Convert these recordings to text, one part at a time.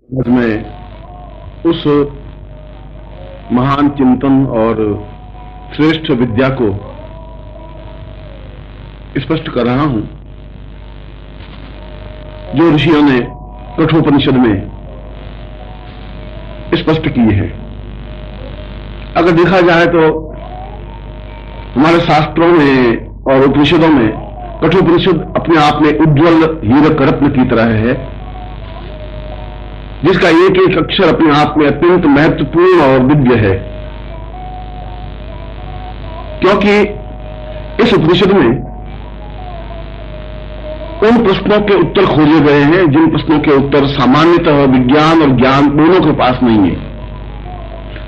में उस महान चिंतन और श्रेष्ठ विद्या को स्पष्ट कर रहा हूं जो ऋषियों ने कठोपनिषद में स्पष्ट की है। अगर देखा जाए तो हमारे शास्त्रों में और उपनिषदों में कठोपनिषद अपने आप में उज्ज्वल हीरक रत्न की तरह है, जिसका एक एक अक्षर अपने आप में अत्यंत महत्वपूर्ण और दिव्य है, क्योंकि इस उपनिषद में उन प्रश्नों के उत्तर खोजे गए हैं जिन प्रश्नों के उत्तर सामान्यतः विज्ञान और ज्ञान दोनों के पास नहीं है।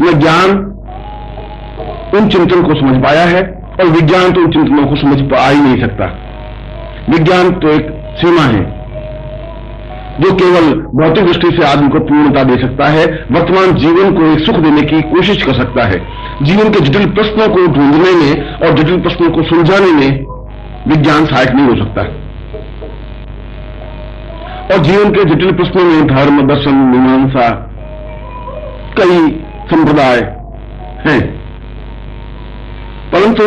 यह ज्ञान उन चिंतन को समझ पाया है और विज्ञान तो उन चिंतनों को समझ पा ही नहीं सकता। विज्ञान तो एक सीमा है जो केवल भौतिक दृष्टि से आदमी को पूर्णता दे सकता है, वर्तमान जीवन को एक सुख देने की कोशिश कर सकता है। जीवन के जटिल प्रश्नों को ढूंढने में और जटिल प्रश्नों को सुलझाने में विज्ञान सहायक नहीं हो सकता। और जीवन के जटिल प्रश्नों में धर्म, दर्शन, मीमांसा, कई संप्रदाय हैं, परंतु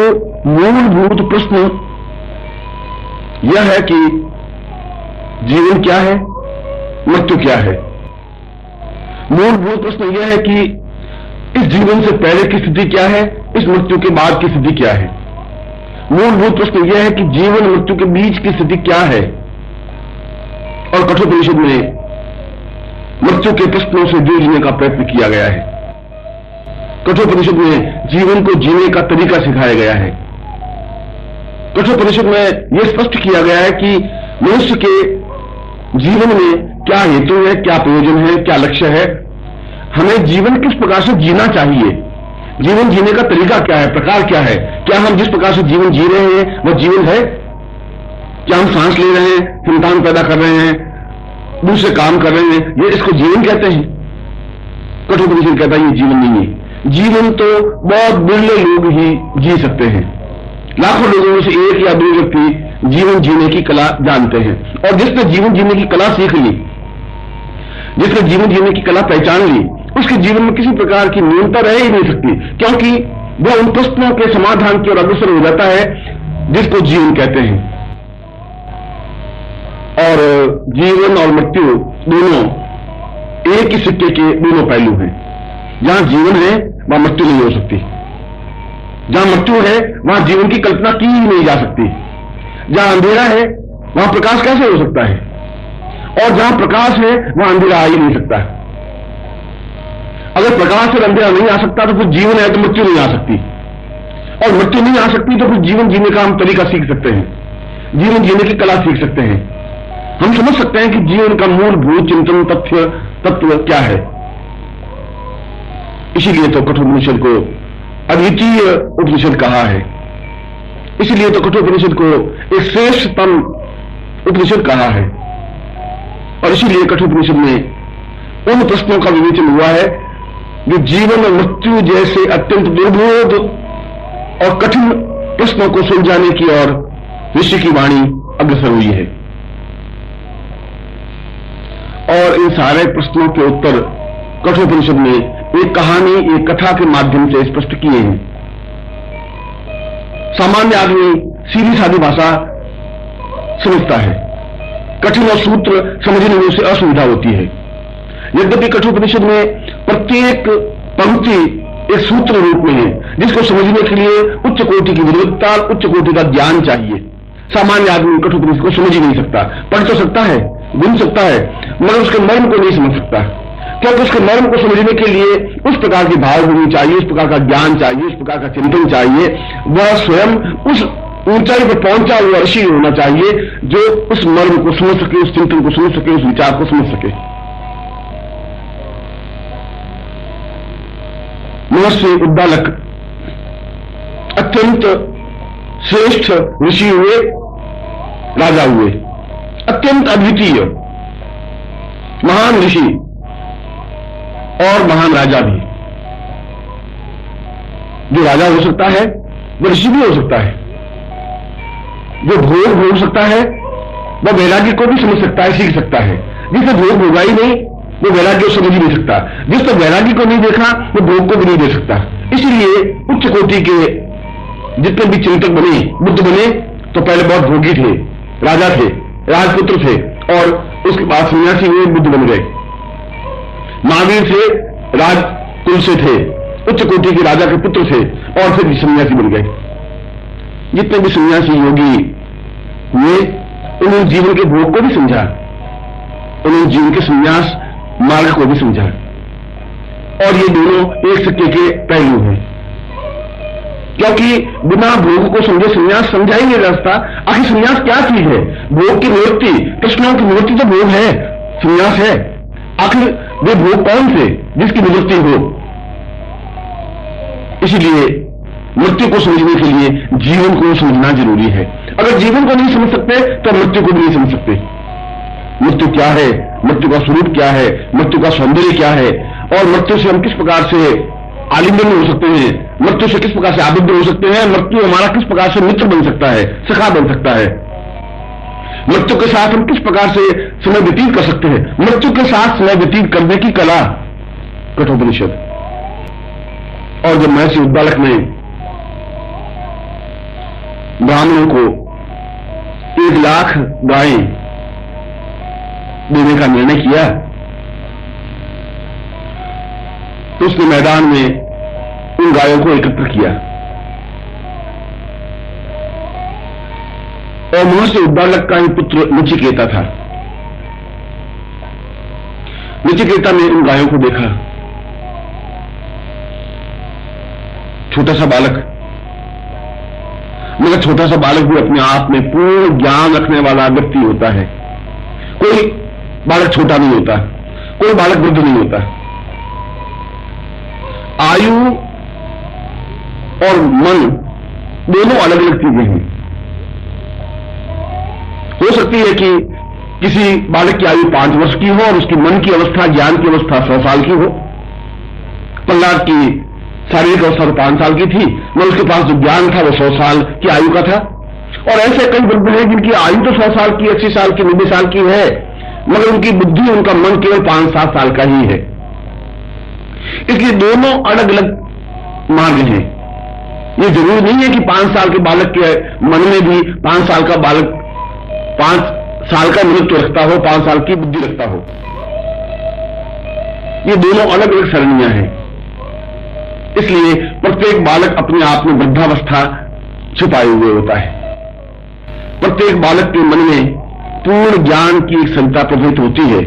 मूलभूत प्रश्न यह है कि जीवन क्या है, मृत्यु क्या है। मूलभूत प्रश्न यह है कि इस जीवन से पहले की स्थिति क्या है, इस मृत्यु के बाद की स्थिति क्या है। मूलभूत प्रश्न यह है कि जीवन मृत्यु के बीच की स्थिति क्या है। और कठोपनिषद में मृत्यु के प्रश्नों से जूझने का प्रयत्न किया गया है। कठोपनिषद में जीवन को जीने का तरीका सिखाया गया है। कठोपनिषद में यह स्पष्ट किया गया है कि मनुष्य के जीवन में क्या हेतु है, क्या प्रयोजन है, क्या लक्ष्य है, हमें जीवन किस प्रकार से जीना चाहिए, जीवन जीने का तरीका क्या है, प्रकार क्या है, क्या हम जिस प्रकार से जीवन जी रहे हैं वह जीवन है, क्या हम सांस ले रहे हैं, संतान पैदा कर रहे हैं, दूसरे काम कर रहे हैं, ये इसको जीवन कहते हैं। कठोपनिषद कहता है ये जीवन नहीं है। जीवन तो बहुत बिरले लोग ही जी सकते हैं। लाखों लोगों में से एक या दो व्यक्ति जीवन जीने की कला जानते हैं, और जिसने जीवन जीने की कला सीख ली, जिसने जीवन जीने की कला पहचान ली, उसके जीवन में किसी प्रकार की न्यूनता रह ही नहीं सकती, क्योंकि वह उन प्रश्नों के समाधान की ओर अग्रसर हो जाता है जिसको जीवन कहते हैं। और जीवन और मृत्यु दोनों एक ही सिक्के के दोनों पहलू हैं। जहां जीवन है वहां मृत्यु नहीं हो सकती, जहां मृत्यु है वहां जीवन की कल्पना की ही नहीं जा सकती। जहां अंधेरा है वहां प्रकाश कैसे हो सकता है, और जहां प्रकाश है वहां अंधेरा आ ही नहीं सकता। अगर प्रकाश और अंधेरा नहीं आ सकता तो फिर जीवन है तो मृत्यु नहीं आ सकती, और मृत्यु नहीं आ सकती तो फिर जीवन जीने का हम तरीका सीख सकते हैं, जीवन जीने की कला सीख सकते हैं। हम समझ सकते हैं कि जीवन का मूलभूत चिंतन तत्व क्या है। इसीलिए तो कठोपनिषद को अद्वितीय उपनिषद कहा है, इसलिए तो कठोपनिषद को एक श्रेष्ठतम उपनिषद कहा है, और इसीलिए कठोपनिषद में उन प्रश्नों का विवेचन हुआ है जो जीवन और मृत्यु जैसे अत्यंत दुर्बोध और कठिन प्रश्नों को सुलझाने की ओर ऋषि की वाणी अग्रसर हुई है। और इन सारे प्रश्नों के उत्तर कठोपनिषद में एक कहानी, एक कथा के माध्यम से स्पष्ट किए हैं। सामान्य आदमी सीधी सादी भाषा समझता है, कठिन और सूत्र समझने में उसे असुविधा होती है। यद्यपि कठोपनिषद में प्रत्येक पंक्ति एक सूत्र रूप में है, जिसको समझने के लिए उच्च कोटि की विद्वत्ता, उच्च कोटि का ज्ञान चाहिए। सामान्य आदमी कठोपनिषद को समझ ही नहीं सकता, पढ़ तो सकता है, गुन सकता है, मगर उसके मर्म को नहीं समझ सकता, क्योंकि उसके मर्म को समझने के लिए उस प्रकार की भावभूमि चाहिए, उस प्रकार का ज्ञान चाहिए, उस प्रकार का चिंतन चाहिए। वह स्वयं उस ऊंचाई पर पहुंचा हुआ ऋषि होना चाहिए जो उस मर्म को समझ सके, उस चिंतन को समझ सके, उस विचार को समझ सके। महर्षि उद्दालक अत्यंत श्रेष्ठ ऋषि हुए, राजा हुए, अत्यंत अद्वितीय महान ऋषि और महान राजा भी। जो राजा हो सकता है वह ऋषि भी हो सकता है, जो भोग हो सकता है वह वैराग्य को भी समझ सकता है, सीख सकता है। जिसे भोग होगा ही नहीं वो वैराग्य को समझ ही नहीं सकता। जिसने वैराग्य को नहीं देखा वो भोग को भी नहीं दे सकता। इसीलिए उच्च कोटि के जितने भी चिंतक बने, बुद्ध बने, तो पहले बहुत भोगी थे, राजा थे, राजपुत्र थे, और उसके बाद सन्यासी हुए, बुद्ध बन गए। महावीर थे, राजकुल से थे, उच्च कोटि के राजा के पुत्र थे, और फिर सन्यासी बन गए। जितने भी सन्यासी योगी हुए, उन्होंने जीवन के भोग को भी समझा, उन्होंने जीवन के संन्यास मार्ग को भी समझा, और ये दोनों एक सिक्के के पहलू हैं। क्योंकि बिना भोग को समझे संन्यास समझा ही नहीं रास्ता। आखिर संन्यास क्या चीज है? भोग की निवृत्ति, कृष्णों की निवृत्ति तो भोग है, संन्यास है। आखिर वे भोग कौन से जिसकी निवृत्ति हो? इसलिए मृत्यु को समझने के लिए जीवन को समझना जरूरी है। अगर जीवन को नहीं समझ सकते तो मृत्यु को भी नहीं समझ सकते। मृत्यु क्या है, मृत्यु का स्वरूप क्या है, मृत्यु का सौंदर्य क्या है, और मृत्यु से हम किस प्रकार से आलिंगन हो सकते हैं, मृत्यु से किस प्रकार से आबद्ध हो सकते हैं, मृत्यु हमारा किस प्रकार से मित्र बन सकता है, सखा बन सकता है, मृत्यु के साथ हम किस प्रकार से समय व्यतीत कर सकते हैं, मृत्यु के साथ समय व्यतीत करने की कला कठोपनिषद। और जब महर्षि उद्दालक ने ब्राह्मणों को 1,00,000 गायें देने का निर्णय किया, तो उसने मैदान में उन गायों को एकत्र किया, और महर्षि उद्दालक का ही पुत्र नचिकेता था। नचिकेता ने उन गायों को देखा, छोटा सा बालक, मगर छोटा सा बालक भी अपने आप में पूर्ण ज्ञान रखने वाला व्यक्ति होता है। कोई बालक छोटा नहीं होता, कोई बालक वृद्ध नहीं होता। आयु और मन दोनों अलग अलग चीजें हैं। हो सकती है कि किसी बालक की आयु 5 वर्ष की हो और उसकी मन की अवस्था, ज्ञान की अवस्था 100 साल की हो। प्रहलाद की शारीरिक अवस्था तो 5 साल की थी, मगर उसके पास जो ज्ञान था वो 100 साल की आयु का था। और ऐसे कई वृद्ध हैं जिनकी आयु तो 100 साल की, 80 साल की, 90 साल की है, मगर उनकी बुद्धि, उनका मन केवल 5-7 साल का ही है। इसलिए दोनों अलग अलग मार्ग हैं। ये जरूरी नहीं है कि 5 साल के बालक के मन में भी 5 साल का बालक 5 साल का मनुष्य रखता हो, 5 साल की बुद्धि रखता हो। ये दोनों अलग अलग सरणियां हैं। इसलिए प्रत्येक बालक अपने आप में वृद्धावस्था छुपाए हुए होता है। प्रत्येक बालक के मन में पूर्ण ज्ञान की एक संता प्रवृत्त होती है,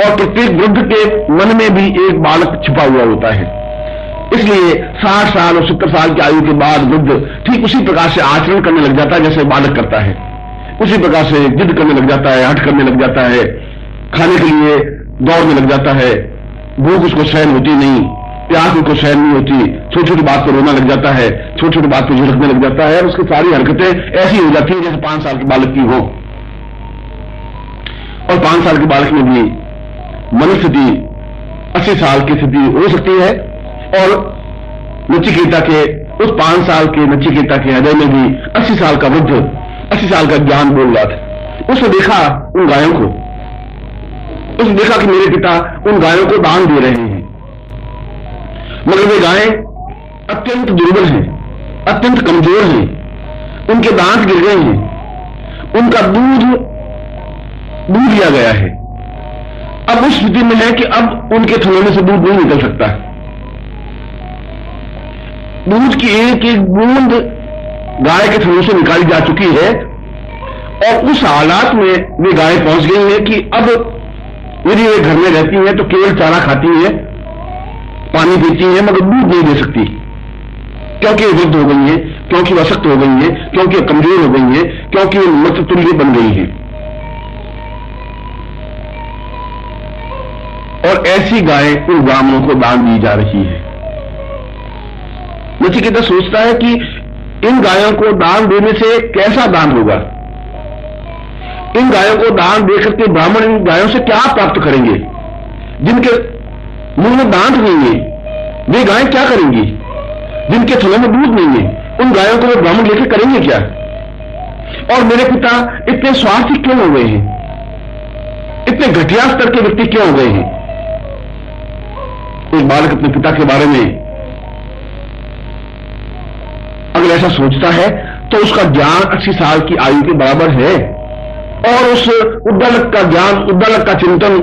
और प्रत्येक वृद्ध के मन में भी एक बालक छिपा हुआ होता है। इसलिए 60 साल और 70 साल की आयु के बाद वृद्ध ठीक उसी प्रकार से आचरण करने लग जाता है जैसे बालक करता है। उसी प्रकार से जिद करने लग जाता है, हट करने लग जाता है, खाने के लिए दौड़ने लग जाता है, भूख उसको सहन होती नहीं, प्यास उसको सहन नहीं होती, छोटी छोटी बात पर रोना लग जाता है, छोटी छोटी बात पर झुलकने लग जाता है, और उसकी सारी हरकतें ऐसी हो जाती है जैसे 5 साल के बालक की हो। और 5 साल के बालक में भी मनस्थिति 80 साल की स्थिति हो सकती है। और नचिकेता के, उस 5 साल के नचिकेता के हृदय में भी 80 साल का वृद्ध 80 साल का ज्ञान बोल रहा था। उसने देखा उन गायों को, उसने देखा कि मेरे पिता उन गायों को दान दे रहे हैं, मगर वे गायें अत्यंत दुर्बल हैं, अत्यंत कमजोर हैं, उनके दांत गिर गए हैं, उनका दूध दूध लिया गया है। अब उस स्थिति में है कि अब उनके थनों में से दूध नहीं निकल सकता। दूध की एक एक बूंद गाय के थनों से निकाली जा चुकी है, और उस हालात में वे गाय पहुंच गई है कि अब यदि वे घर में रहती हैं तो केवल चारा खाती है, पानी पीती है, मगर दूध नहीं दे सकती, क्योंकि वे वृद्ध हो गई है, क्योंकि वे अशक्त हो गई है, क्योंकि वे कमजोर हो गई है, क्योंकि वे मृत तुल्य बन गई है। और ऐसी गाय उन ब्राह्मणों को दान दी जा रही है। नचिकेता सोचता है कि इन गायों को दान देने से कैसा दान होगा, इन गायों को दान देकर के ब्राह्मण इन गायों से क्या प्राप्त करेंगे। जिनके मुंह में दांत नहीं है वे गायें क्या करेंगी, जिनके थनों में दूध नहीं है उन गायों को वे ब्राह्मण लेकर करेंगे क्या। और मेरे पिता इतने स्वार्थी क्यों हो गए हैं, इतने घटिया स्तर के व्यक्ति क्यों हो गए हैं? एक बालक अपने पिता के बारे में अगर ऐसा सोचता है तो उसका ज्ञान 80 साल की आयु के बराबर है, और उस उद्दालक का ज्ञान, उद्दालक का चिंतन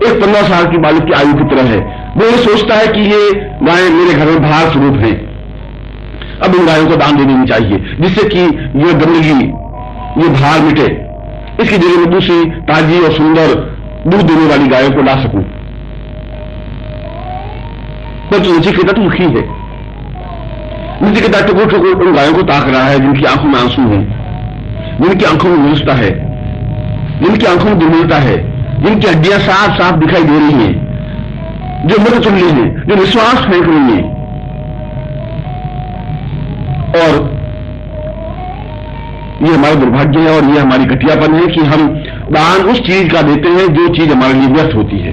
एक 15 साल की बालक की आयु की तरह है। वो ये सोचता है कि ये गायें मेरे घर में भार स्वरूप हैं, अब इन गायों को दान दे देनी चाहिए जिससे कि ये गंदगी, ये भार मिटे, इसकी जगह में दूसरी ताजी और सुंदर दूध देने वाली गायों को ला सकूं। परंतु नचिकेता तो दुखी है। नचिकेता टुकड़ टुकड़ उन गायों को ताक रहा है जिनकी आंखों में आंसू है, जिनकी आंखों में निरुष्टता है, जिनकी आंखों में दुर्बलता है, जिनकी हड्डियां साफ साफ दिखाई दे रही हैं, जो मृत चुल्ली हैं, जो निश्वास फेंक रही हैं। और ये हमारा दुर्भाग्य है और ये हमारी घटियापन है कि हम दान उस चीज का देते हैं जो चीज हमारे लिए व्यर्थ होती है।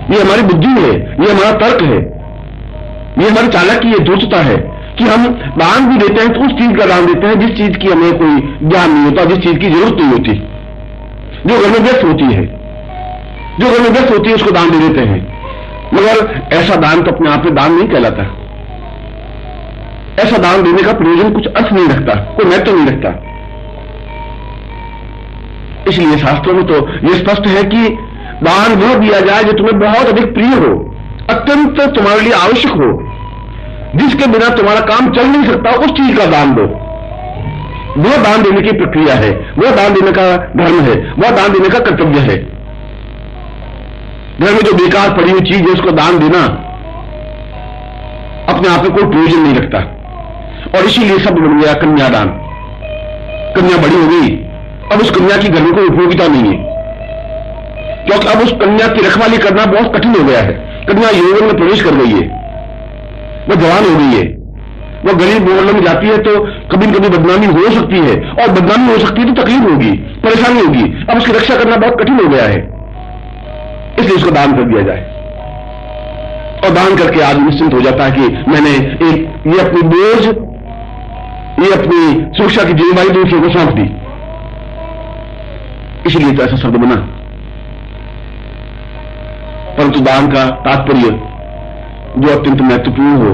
ये हमारी बुद्धि है, ये हमारा तर्क है, ये हमारी चालाकी है, धूर्तता है कि हम दान भी देते हैं तो उस चीज का दान देते हैं जिस चीज की हमें कोई ज्ञान नहीं होता, जिस चीज की जरूरत नहीं होती, जो घर में व्यस्त होती है, जो घर में व्यस्त होती है उसको दान दे देते हैं। मगर ऐसा दान तो अपने आप में दान नहीं कहलाता। ऐसा दान देने का प्रयोजन कुछ अर्थ नहीं रखता, कोई महत्व नहीं रखता। इसलिए शास्त्रों में तो यह स्पष्ट है कि दान वो दिया जाए जो तुम्हें बहुत अधिक प्रिय हो, अत्यंत तुम्हारे लिए आवश्यक हो, जिसके बिना तुम्हारा काम चल नहीं सकता, उस चीज का दान दो। वो दान देने की प्रक्रिया है, वो दान देने का धर्म है, वो दान देने का कर्तव्य है। घर में जो बेकार पड़ी हुई चीज है उसको दान देना अपने आप में कोई प्रयोजन नहीं रखता। और इसीलिए शब्द बन गया कन्यादान। कन्या बड़ी हो गई, अब उस कन्या की घर में कोई उपयोगिता नहीं है, क्योंकि अब उस कन्या की रखवाली करना बहुत कठिन हो गया है। कन्या यौवन में प्रवेश कर गई है, वह जवान हो गई है, वह गरीब मोहल्ले में जाती है तो कभी न कभी बदनामी हो सकती है, और बदनामी हो सकती है तो तकलीफ होगी, परेशानी होगी। अब उसकी रक्षा करना बहुत कठिन हो गया है, इसलिए उसको दान कर दिया जाए। और दान करके आदमी निश्चिंत हो जाता है कि मैंने ये अपनी बोझ, ये अपनी सुरक्षा की जिम्मेदारी दूसरों को सौंप दी। इसलिए तो ऐसा शब्द बना। परंतु दान का तात्पर्य जो अत्यंत महत्वपूर्ण हो,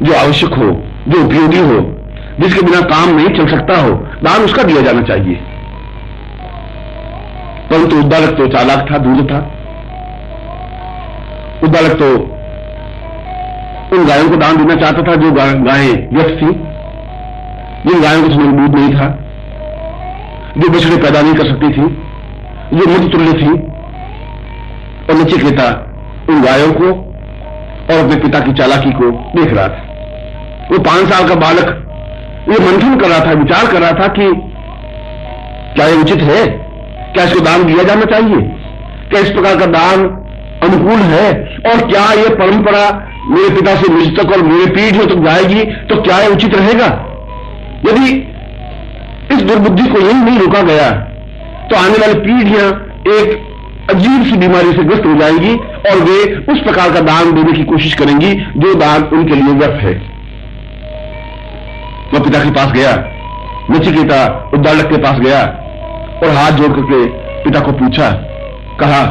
जो आवश्यक हो, जो उपयोगी हो, जिसके बिना काम नहीं चल सकता हो, दान उसका दिया जाना चाहिए। परंतु उद्दालक तो चालाक था, दूर था। उद्दालक तो उन गायों को दान देना चाहता था जो गायें व्यर्थ थी, जिन गायों को उसमें दूध नहीं था, जो बछड़े पैदा नहीं कर सकती थी, जो मृत तुल्य थी। और नचिकेता उन गायों को और अपने पिता की चालाकी को देख रहा था। वो 5 साल का बालक ये मंथन कर रहा था, विचार कर रहा था कि क्या यह उचित है, क्या इसको दान दिया जाना चाहिए, क्या इस प्रकार का दान अनुकूल है, और क्या यह परंपरा मेरे पिता से मुझ तक और मेरे पीढ़ियों तक जाएगी तो क्या यह उचित रहेगा। यदि इस दुर्बुद्धि को यही नहीं रोका गया तो आने वाली पीढ़ियां एक अजीब सी बीमारी से ग्रस्त हो जाएंगी और वे उस प्रकार का दान देने की कोशिश करेंगी जो दान उनके लिए व्यर्थ है। वह पिता के पास गया, नचिकेता उद्दालक के पास गया और हाथ जोड़ करके पिता को पूछा, कहा,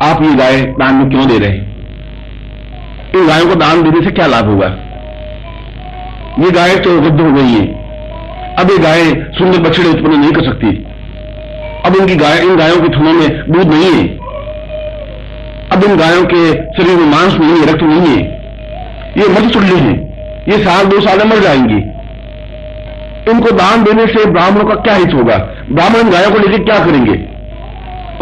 आप ये गाय दान में क्यों दे रहे हैं? इन गायों को दान देने से क्या लाभ होगा? ये गाय तो वृद्ध हो गई है, अब ये गाय सुंदर बछड़े उत्पन्न नहीं कर सकती, अब इन गायों के थनों में दूध नहीं है, अब इन गायों के शरीर में मांस नहीं है, रक्त नहीं है, ये मृत चुल्ली हैं, ये 1-2 साल में मर जाएंगी। इनको दान देने से ब्राह्मणों का क्या हित होगा? ब्राह्मण इन गायों को लेकर क्या करेंगे?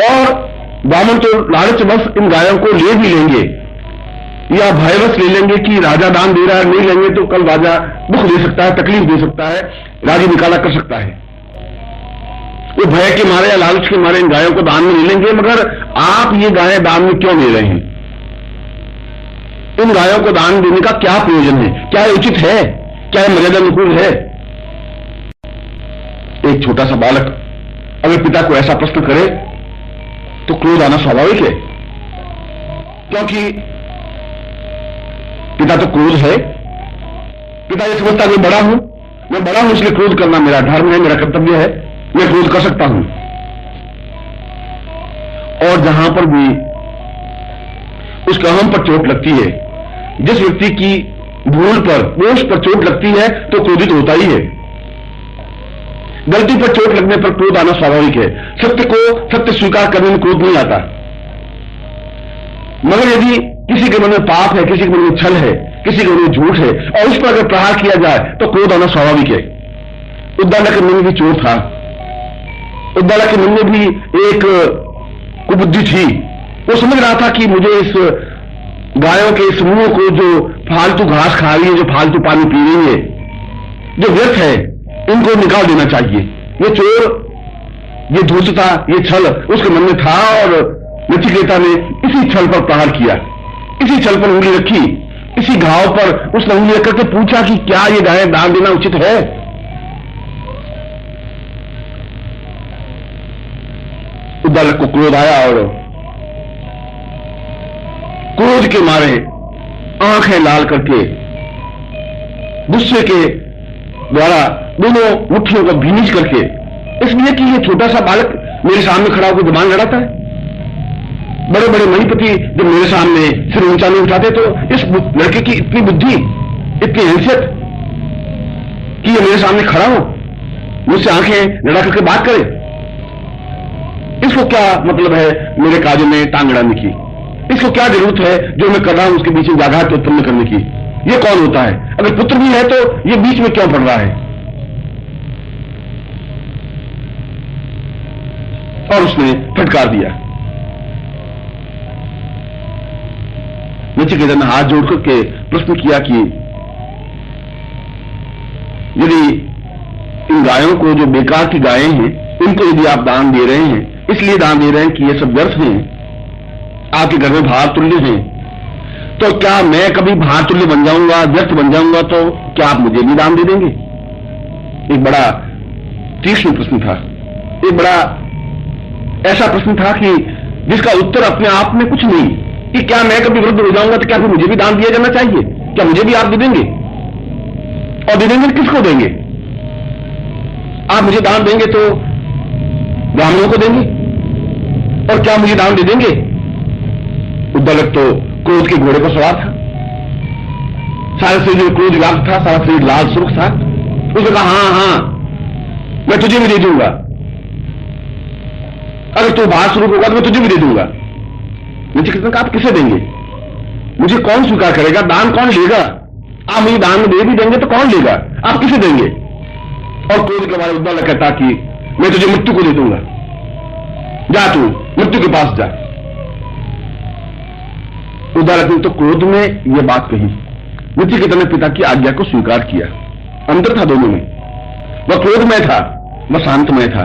और ब्राह्मण तो लालचवश इन गायों को ले भी लेंगे या भयवश ले लेंगे कि राजा दान दे रहा है, नहीं लेंगे तो कल राजा दुख दे सकता है, तकलीफ दे सकता है, राजी निकाला कर सकता है। वो भय के मारे या लालच के मारे इन गायों को दान में ले लेंगे। मगर आप ये गायें दान में क्यों ले रहे हैं? इन गायों को दान देने का क्या प्रयोजन है? क्या ये उचित है? क्या ये मर्यादा अनुकूल है? एक छोटा सा बालक अगर पिता को ऐसा प्रश्न करे तो क्रोध आना स्वाभाविक है, क्योंकि पिता तो क्रोध है। पिता ये समझता है मैं बड़ा हूं इसलिए क्रोध करना मेरा धर्म है, मेरा कर्तव्य है, मैं क्रोध कर सकता हूं। और जहां पर भी उसके अहम पर चोट लगती है, जिस व्यक्ति की भूल पर, दोष पर चोट लगती है तो क्रोधित होता ही है। गलती पर चोट लगने पर क्रोध आना स्वाभाविक है। सत्य स्वीकार करने में क्रोध नहीं आता। मगर यदि किसी के मन में पाप है, किसी के मन में छल है, किसी के मन में झूठ है और उस पर अगर प्रहार किया जाए तो क्रोध आना स्वाभाविक है। उद्दालक के मन में भी चोर था। उद्दालक के मन में भी एक कुबुद्धि थी। वो समझ रहा था कि मुझे इस गायों के समूह को जो फालतू घास खा रही है, जो फालतू पानी पी रही है, जो व्यर्थ है, इनको निकाल देना चाहिए। ये चोर, ये धूर्तता, ये छल उसके मन में था और नचिकेता ने इसी छल पर प्रहार किया, इसी छल पर उंगली रखी, इसी घाव पर उसने उंगली रख करके पूछा कि क्या ये गायें दान देना उचित है? उद्दालक को क्रोध आया और क्रोध के मारे आंखें लाल करके गुस्से के द्वारा दोनों मुट्ठियों को भीनीच करके, इसलिए कि ये छोटा सा बालक मेरे सामने खड़ा होकर जबान लड़ाता है। बड़े बड़े महीपति जब मेरे सामने सिर ऊंचा नहीं उठाते तो इस लड़के की इतनी बुद्धि, इतनी हैसियत कि ये मेरे सामने खड़ा हो, मुझसे आंखें लड़ा करके बात करे। इसको क्या मतलब है मेरे काजों में टांग अड़ाने की? इसको क्या जरूरत है जो मैं कर रहा हूं उसके बीच में व्याघात उत्पन्न करने की? ये कौन होता है? अगर पुत्र भी है तो ये बीच में क्यों पड़ रहा है? और उसने फटकार दिया। नचिकेता ने हाथ जोड़कर के प्रश्न किया कि यदि इन गायों को, जो बेकार की गायें हैं, इनको यदि आप दान दे रहे हैं, इसलिए दान दे रहे हैं कि ये सब व्यर्थ हैं, आपके घर में भार तुल्य हैं, तो क्या मैं कभी भार तुल्य बन जाऊंगा, व्यर्थ बन जाऊंगा, तो क्या आप मुझे भी दान दे देंगे? एक बड़ा तीक्ष्ण प्रश्न था। एक बड़ा ऐसा प्रश्न था कि जिसका उत्तर अपने आप में कुछ नहीं, कि क्या मैं कभी वृद्ध हो जाऊंगा तो क्या फिर मुझे भी दान दिया जाना चाहिए? क्या मुझे भी आप दे देंगे? और दे देंगे किसको देंगे? आप मुझे दान देंगे तो ब्राह्मणों को देंगे, और क्या मुझे दान दे देंगे? उद्दालक तो क्रोध के घोड़े पर सवार था। सारे शरीर में क्रोध व्याप्त था, सारा शरीर लाल सुर्ख था। उसने कहा हां हां, मैं तुझे भी दे दूंगा, अगर तू बाहर शुरू होगा तो मैं तुझे भी दे दूंगा। नचिकेता ने कहा आप किसे देंगे? मुझे कौन स्वीकार करेगा? दान कौन लेगा? आप मुझे दान में दे भी देंगे तो कौन लेगा? आप किसे देंगे? और क्रोध के बारे में उद्दालक कहता कि मैं तुझे मृत्यु को दे दूंगा, जा तू मृत्यु के पास जा। उद्दालक ने तो क्रोध में यह बात कही। नचिकेता ने पिता की आज्ञा को स्वीकार किया। अंतर था दोनों में। वह क्रोध में था, वह शांतमय था।